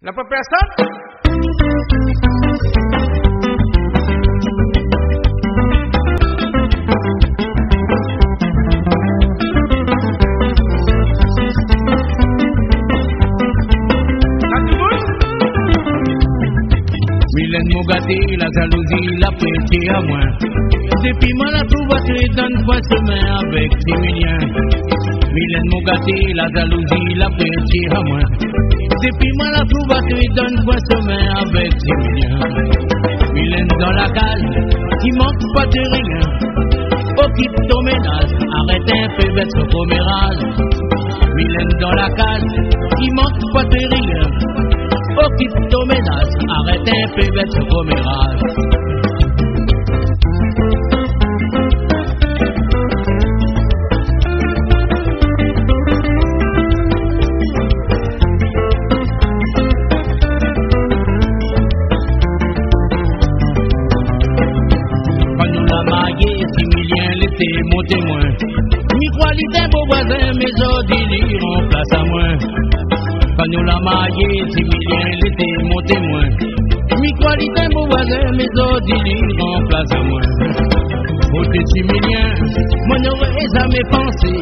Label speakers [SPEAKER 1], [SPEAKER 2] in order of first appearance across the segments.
[SPEAKER 1] La pas personne?
[SPEAKER 2] Mylène Mougati, la jalousie, la prêté à moi. Depuis moi la trouvature donne fois semaine avec Timilien. Mylène Mougati, la jalousie, la prêté à moi. Depuis moi la trouvature donne fois semaine avec Timilien. Mylène dans la case, qui manque pas de rien. Occupe ton ménage, arrête un peu bête son commérage. Mylène dans la case, qui manque pas de rien. Occupe ton ménage, arrête un peu bête ce commérage. Quand nous l'a marié, Timilien l'était mon témoin. Mi qualité beau voisin, mes ordines iront place à moi. Quand nous l'a marié, Timilien l'était mon témoin. Mi qualité mon voisin, mes ordines remplacent à moi. Côté Timilien, moi n'aurais jamais pensé.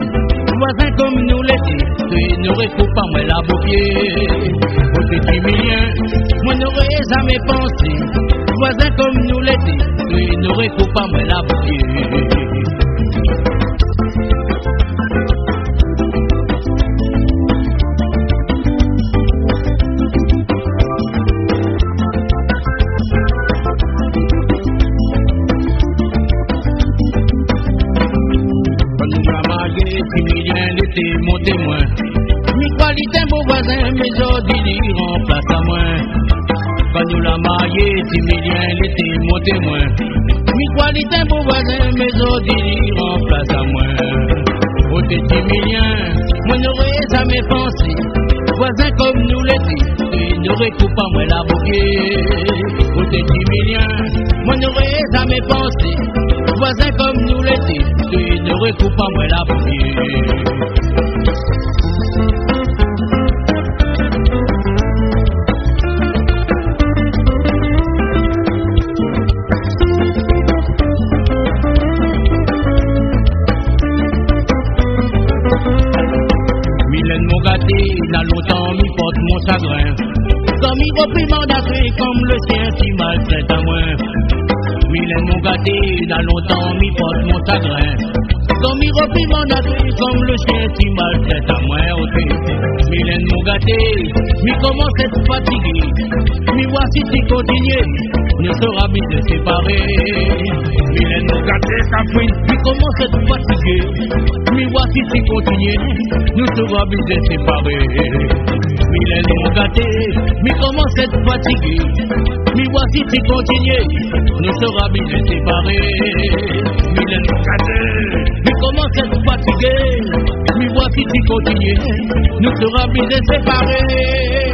[SPEAKER 2] Voisin comme nous l'étions, tu n'aurais pas moi la bouquet. Côté Timilien, moi n'aurais jamais pensé. Voisin comme nous l'étions, tu n'aurais pas moi la bouquet. Timilien l'était mon témoin. Mi qualité beau voisin, mes ordines remplacent à moi. Quand nous l'a marié, Timilien l'était mon témoin. Mi qualité beau voisin, mes ordines remplacent à moi. Côté Timilien, moi n'aurais jamais pensé. Voisin comme nous l'étions, tu n'aurais pas moi la bouquet. Côté Timilien, moi n'aurais jamais pensé. Voisin comme nous l'étions, tu n'aurais pas moi la bouquet. Mylène Mougati, n'a longtemps mi porte mon chagrin. Comme il reprit mandaté comme le sien qui maltraite à moi. Mylène Mougati, n'a longtemps mi porte mon chagrin. Comme il reprit mandaté comme le chien qui maltraite à moi. Mylène Mougati, mi commence à être fatigué. Mi voici si continuer, ne sera mis de séparer. Mylène Mougati, Capri, mi commence à être fatigué. Mi voici si continuer, nous sera mis de séparer. Mylène Mougati, mi commence à être fatigué. Mi voici si continuer, nous sera mis de séparer. Mylène Mougati, mi commence à être fatigué. Mi voici si continuer, nous sera mis de séparer.